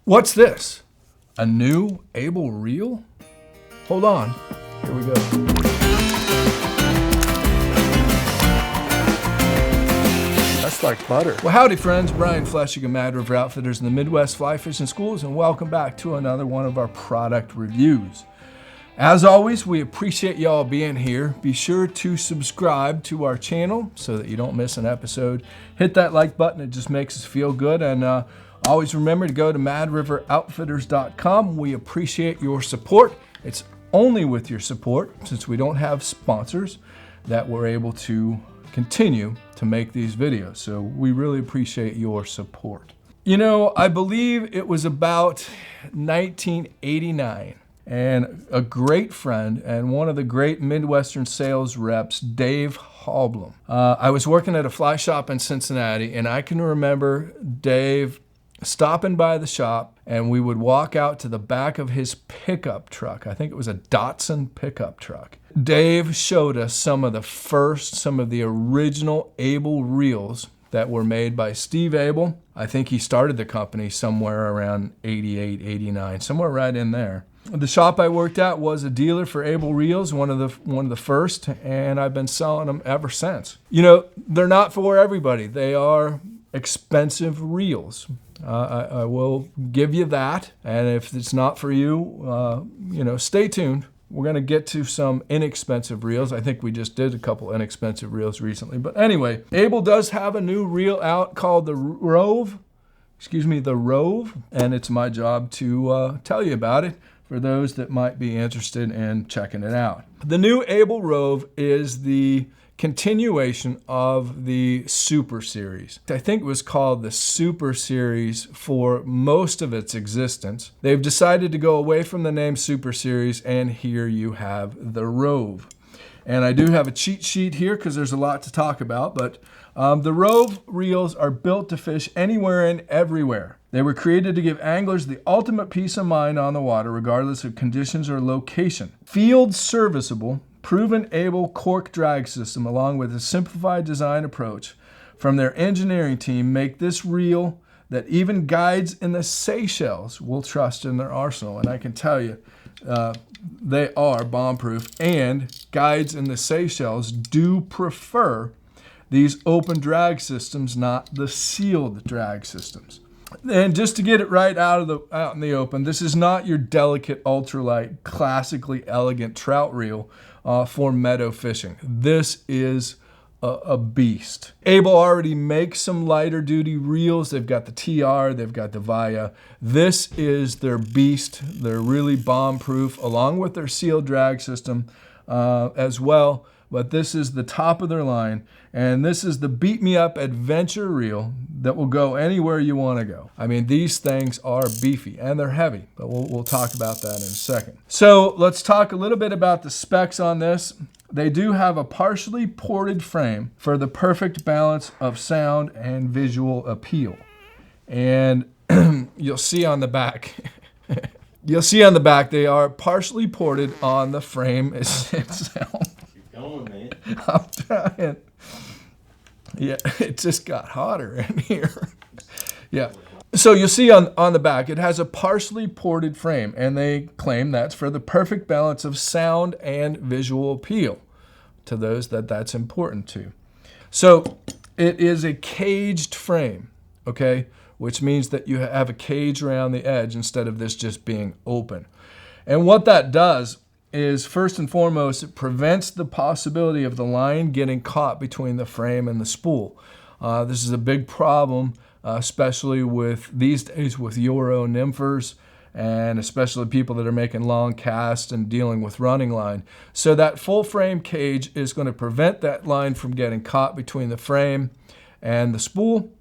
What's this? A new Abel reel? Hold on, here we go. That's like butter. Well, howdy friends, Brian Flechsig of Mad River Outfitters in the Midwest Fly Fishing Schools, and welcome back to another one of our product reviews. As always, we appreciate y'all being here. Be sure to subscribe to our channel so that you don't miss an episode. Hit that like button, it just makes us feel good. And always remember to go to madriveroutfitters.com. We appreciate your support. It's only with your support, since we don't have sponsors, that we're able to continue to make these videos. So we really appreciate your support. You know, I believe it was about 1989. And a great friend and one of the great Midwestern sales reps, Dave Halblum. I was working at a fly shop in Cincinnati, and I can remember Dave stopping by the shop, and we would walk out to the back of his pickup truck. I think it was a Datsun pickup truck. Dave showed us some of the original Abel reels that were made by Steve Abel. I think he started the company somewhere around 88, 89, somewhere right in there. The shop I worked at was a dealer for Abel reels, one of the first, and I've been selling them ever since. You know, they're not for everybody. They are expensive reels. I will give you that, and if it's not for you, you know, stay tuned. We're going to get to some inexpensive reels. I think we just did a couple inexpensive reels recently. But anyway, Abel does have a new reel out called the Rove, and it's my job to tell you about it for those that might be interested in checking it out. The new Abel Rove is the continuation of the Super Series. I think it was called the Super Series for most of its existence. They've decided to go away from the name Super Series, and here you have the Rove. And I do have a cheat sheet here because there's a lot to talk about, but the Rove reels are built to fish anywhere and everywhere. They were created to give anglers the ultimate peace of mind on the water, regardless of conditions or location. Field serviceable, proven Abel cork drag system, along with a simplified design approach from their engineering team, make this reel that even guides in the Seychelles will trust in their arsenal. And I can tell you, they are bomb-proof, and guides in the Seychelles do prefer these open drag systems, not the sealed drag systems. And just to get it right out in the open, this is not your delicate, ultralight, classically elegant trout reel for meadow fishing. This is a beast. Abel already makes some lighter duty reels. They've got the TR, they've got the Via. This is their beast. They're really bomb-proof, along with their sealed drag system as well. But this is the top of their line, and this is the Beat Me Up Adventure Reel that will go anywhere you want to go. I mean, these things are beefy, and they're heavy, but we'll talk about that in a second. So let's talk a little bit about the specs on this. They do have a partially ported frame for the perfect balance of sound and visual appeal. And you'll see on the back, they are partially ported on the frame itself. Man. I'm trying. Yeah, it just got hotter in here. Yeah. So you'll see on the back, it has a partially ported frame, and they claim that's for the perfect balance of sound and visual appeal to those that's important to. So it is a caged frame, okay, which means that you have a cage around the edge instead of this just being open. And what that does is, first and foremost, it prevents the possibility of the line getting caught between the frame and the spool. This is a big problem, especially with these days with Euro nymphers, and especially people that are making long casts and dealing with running line. So that full frame cage is going to prevent that line from getting caught between the frame and the spool,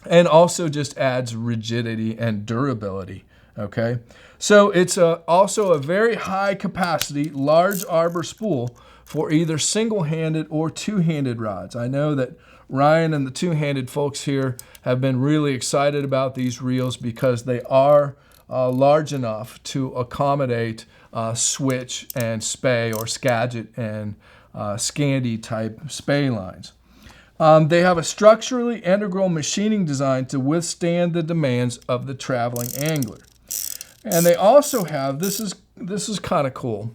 and also just adds rigidity and durability. Okay, so it's also a very high capacity, large arbor spool for either single-handed or two-handed rods. I know that Ryan and the two-handed folks here have been really excited about these reels because they are large enough to accommodate switch and spay, or Skagit and Scandi type spay lines. They have a structurally integral machining design to withstand the demands of the traveling angler. And they also have, this is kind of cool.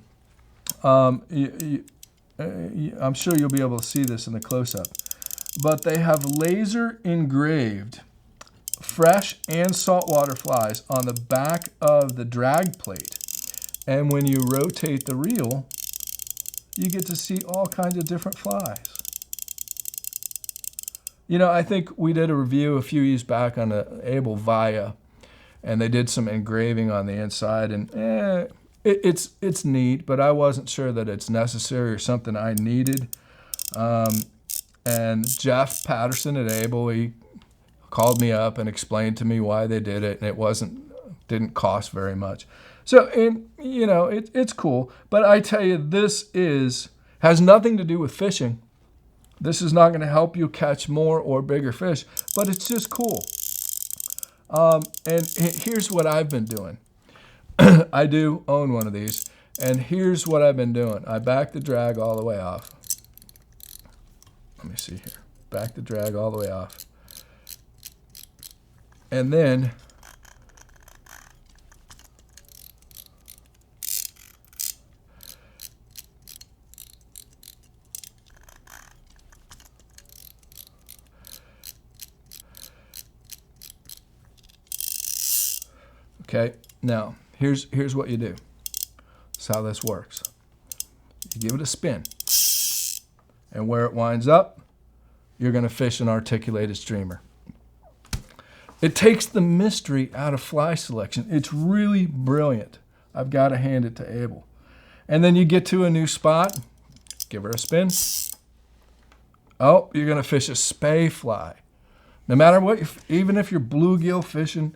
I'm sure you'll be able to see this in the close-up. But they have laser engraved fresh and saltwater flies on the back of the drag plate. And when you rotate the reel, you get to see all kinds of different flies. You know, I think we did a review a few years back on the Abel Via, and they did some engraving on the inside, and it's neat, but I wasn't sure that it's necessary or something I needed. And Jeff Patterson at Abel, he called me up and explained to me why they did it, and it didn't cost very much. So, and you know, it's cool, but I tell you, this has nothing to do with fishing. This is not going to help you catch more or bigger fish, but it's just cool. And here's what I've been doing. I do own one of these, and here's what I've been doing. I back the drag all the way off. Let me see here. Back the drag all the way off. And then okay, now here's what you do. That's how this works. You give it a spin, and where it winds up, you're going to fish an articulated streamer. It takes the mystery out of fly selection. It's really brilliant. I've got to hand it to Abel. And then you get to a new spot, give her a spin. Oh, you're going to fish a spay fly. No matter what, even if you're bluegill fishing,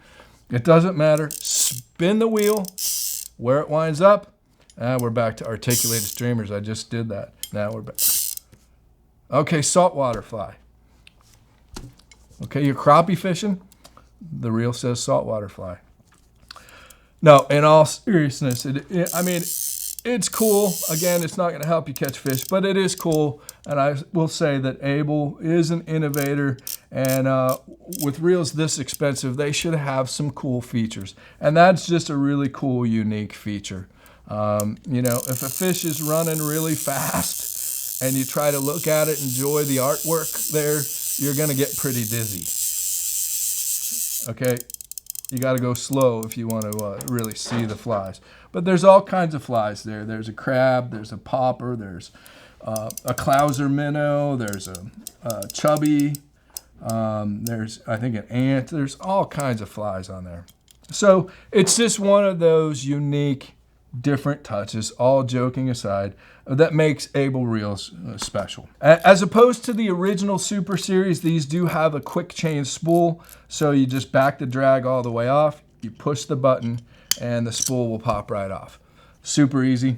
it doesn't matter. Spin the wheel. Where it winds up, we're back to articulated streamers. I just did that. Now we're back. Okay, saltwater fly. Okay, you're crappie fishing. The reel says saltwater fly. No, in all seriousness, I mean, it's cool. Again, it's not going to help you catch fish, but it is cool. And I will say that Abel is an innovator. And with reels this expensive, they should have some cool features. And that's just a really cool, unique feature. You know, if a fish is running really fast and you try to look at it, enjoy the artwork there, you're going to get pretty dizzy. Okay, you got to go slow if you want to really see the flies. But there's all kinds of flies there. There's a crab, there's a popper, there's a clouser minnow, there's a chubby, there's, I think, an ant. There's all kinds of flies on there. So it's just one of those unique, different touches, all joking aside, that makes Abel Reels special. As opposed to the original Super Series, these do have a quick chain spool, so you just back the drag all the way off, you push the button, and the spool will pop right off. Super easy,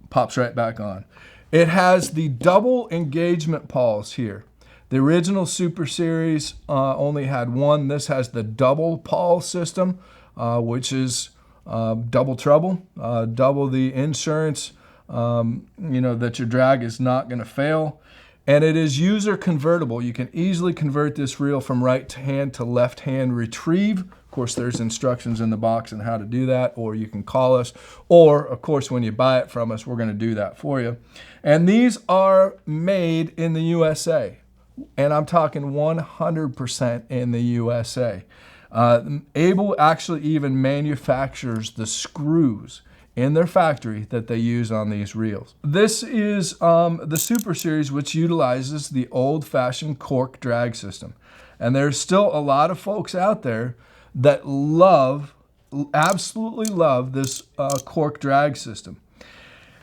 pops right back on. It has the double engagement pawls here. The original Super Series only had one. This has the double pawl system, which is double trouble, double the insurance, you know, that your drag is not going to fail. And it is user convertible. You can easily convert this reel from right hand to left hand retrieve. Of course, there's instructions in the box on how to do that, or you can call us, or of course, when you buy it from us, we're going to do that for you. And these are made in the USA, and I'm talking 100% in the USA. Abel actually even manufactures the screws in their factory that they use on these reels. This is the Super Series, which utilizes the old-fashioned cork drag system. And there's still a lot of folks out there that absolutely love this cork drag system.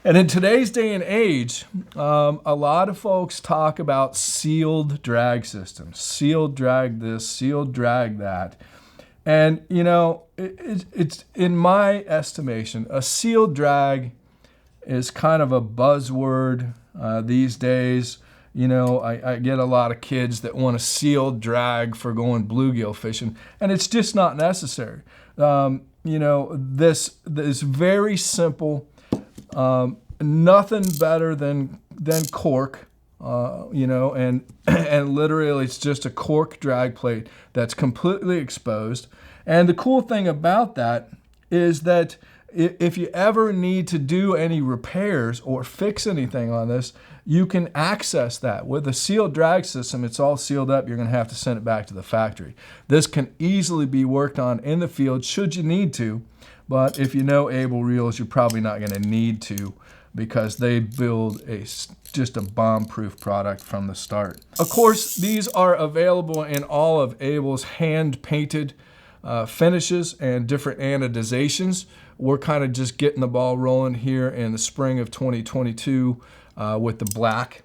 And in today's day and age, a lot of folks talk about sealed drag systems. Sealed drag this, sealed drag that. And, you know, it's in my estimation, a sealed drag is kind of a buzzword these days. You know, I get a lot of kids that want a sealed drag for going bluegill fishing, and it's just not necessary. You know, this is very simple. Nothing better than cork. You know, and literally it's just a cork drag plate that's completely exposed. And the cool thing about that is that if you ever need to do any repairs or fix anything on this, you can access that. With a sealed drag system, it's all sealed up. You're going to have to send it back to the factory. This can easily be worked on in the field should you need to, but if you know Abel Reels, you're probably not going to need to, because they build just a bomb-proof product from the start. Of course, these are available in all of Abel's hand-painted finishes and different anodizations. We're kind of just getting the ball rolling here in the spring of 2022 with the black.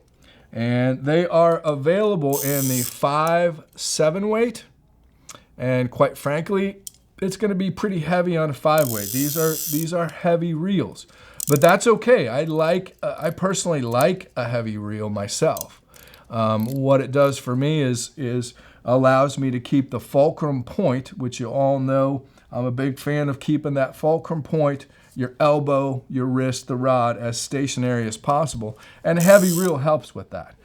And they are available in the 5/7 weight. And quite frankly, it's going to be pretty heavy on a 5 weight. These are heavy reels. But that's okay. I personally like a heavy reel myself. What it does for me is allows me to keep the fulcrum point, which you all know I'm a big fan of keeping that fulcrum point, your elbow, your wrist, the rod, as stationary as possible. And a heavy reel helps with that.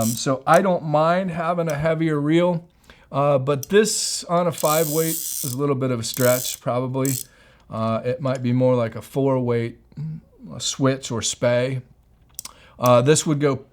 So I don't mind having a heavier reel, but this on a 5 weight is a little bit of a stretch, probably. It might be more like a 4 weight switch or spay. This would go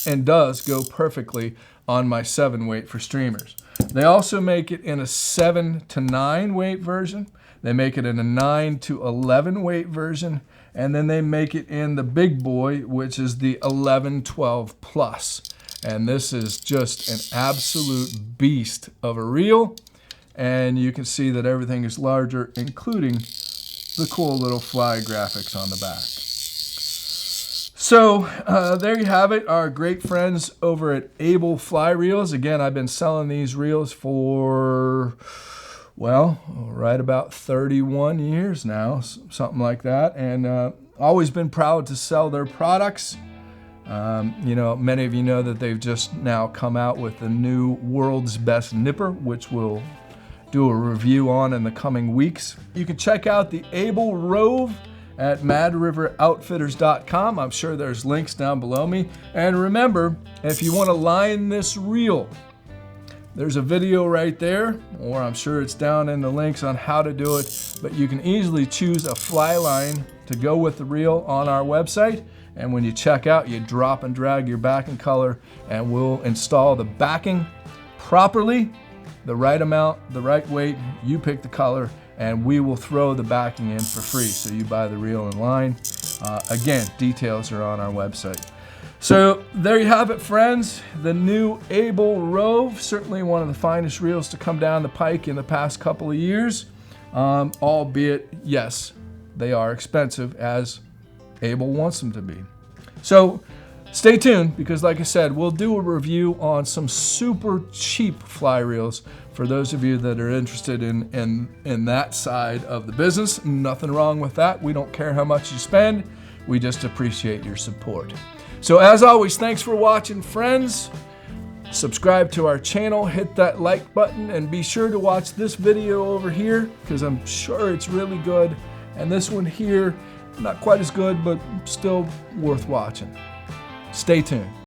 and does go perfectly on my 7 weight for streamers. They also make it in a 7 to 9 weight version. They make it in a 9 to 11 weight version. And then they make it in the big boy, which is the 11-12 plus. And this is just an absolute beast of a reel. And you can see that everything is larger, including the cool little fly graphics on the back. So there you have it, our great friends over at Abel Fly Reels. Again, I've been selling these reels for, well, right about 31 years now, something like that. And always been proud to sell their products. You know, many of you know that they've just now come out with the new World's Best Nipper, which we'll do a review on in the coming weeks. You can check out the Abel Rove at madriveroutfitters.com. I'm sure there's links down below me. And remember, if you want to line this reel, there's a video right there, or I'm sure it's down in the links on how to do it, but you can easily choose a fly line to go with the reel on our website. And when you check out, you drop and drag your backing color, and we'll install the backing properly, the right amount, the right weight. You pick the color, and we will throw the backing in for free. So you buy the reel in line. Again, details are on our website. So there you have it, friends. The new Abel Rove, certainly one of the finest reels to come down the pike in the past couple of years. Albeit, yes, they are expensive, as Abel wants them to be. So stay tuned, because like I said, we'll do a review on some super cheap fly reels for those of you that are interested in that side of the business. Nothing wrong with that. We don't care how much you spend. We just appreciate your support. So as always, thanks for watching, friends. Subscribe to our channel, hit that like button, and be sure to watch this video over here, because I'm sure it's really good. And this one here, not quite as good, but still worth watching. Stay tuned.